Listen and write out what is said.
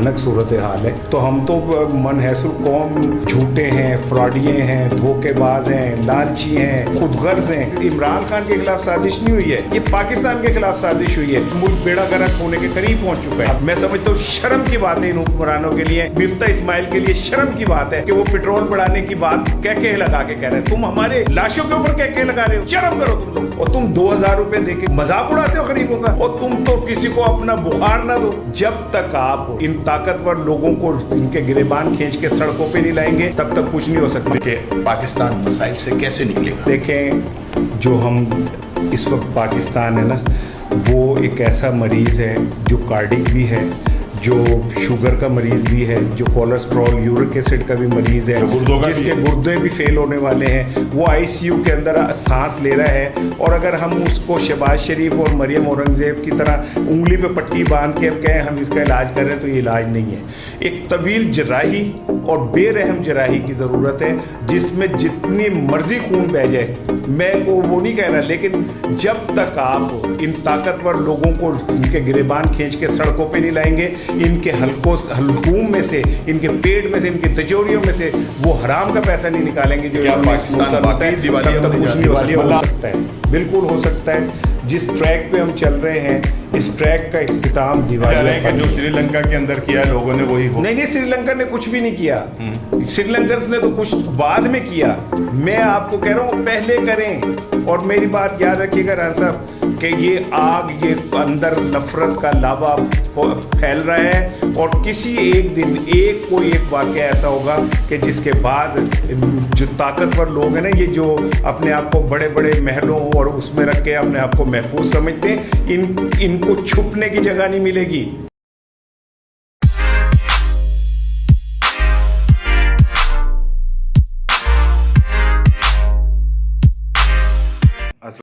भयानक सूरत हाल है। तो हम तो मनहसूर कौम झूठे हैं, फ्रॉडिये हैं, धोखेबाज हैं, लालची हैं, खुदगर्ज हैं। इमरान खान के खिलाफ साजिश नहीं हुई है, ये पाकिस्तान के खिलाफ साजिश हुई है। मुल्क बेड़ा गर्क होने के करीब पहुंच चुका है। मैं समझता हूँ शर्म की बात है इन हुक्मरानों के लिए, मिफ्ता इस्माइल के लिए शर्म की बात है कि वो पेट्रोल बढ़ाने की बात कह लगा के कह रहे हैं। तुम हमारे लाशों के ऊपर कह लगा रहे हो, शर्म करो तुम लोग। और तुम 2000 रुपए देके मजाक उड़ाते हो गरीबों का, और तुम तो किसी को अपना बुखार ना दो। जब तक आप इन ताकतवर लोगों को इनके गिरेबान खींच के सड़कों पे नहीं लाएंगे तब तक कुछ नहीं हो सकता। देखिए, पाकिस्तान मसाइल से कैसे निकलेगा? देखें, जो हम इस वक्त पाकिस्तान है ना, वो एक ऐसा मरीज है जो कार्डिक भी है, जो शुगर का मरीज भी है, जो कोलेस्ट्रॉल यूरिक एसिड का भी मरीज है, जिसके गुर्दे भी फेल होने वाले हैं। वो आईसीयू के अंदर सांस ले रहा है, और अगर हम उसको शहबाज शरीफ और मरियम औरंगजेब की तरह उंगली पे पट्टी बांध के कहें हम इसका इलाज कर रहे हैं तो ये इलाज नहीं है। एक तवील जराही और बेरहम जराही की ज़रूरत है, जिसमें जितनी मर्जी खून बह जाए। मैं को वो नहीं कह रहा, लेकिन जब तक आप इन ताकतवर लोगों को इनके गिरेबान खींच के सड़कों पे नहीं लाएंगे, इनके हलकूम में से, इनके पेट में से, इनकी तिजोरियों में से वो हराम का पैसा नहीं निकालेंगे जो हो सकता है, बिल्कुल हो सकता है। जिस ट्रैक पे हम चल रहे हैं, इस ट्रैक का इख्तिताम दिवाली का जो श्रीलंका के अंदर किया लोगों ने वही हो। नहीं, श्रीलंका ने कुछ भी नहीं किया। श्रीलंकन ने तो कुछ बाद में किया। मैं आपको कह रहा हूँ पहले करें। और मेरी बात याद रखिएगा रान साहब कि ये आग, ये अंदर नफरत का लावा फैल रहा है, और किसी एक दिन कोई एक वाक़या ऐसा होगा कि जिसके बाद जो ताकतवर लोग हैं ना, ये जो अपने आप को बड़े बड़े महलों और उसमें रख के अपने आप को महफूज समझते हैं, इनको छुपने की जगह नहीं मिलेगी।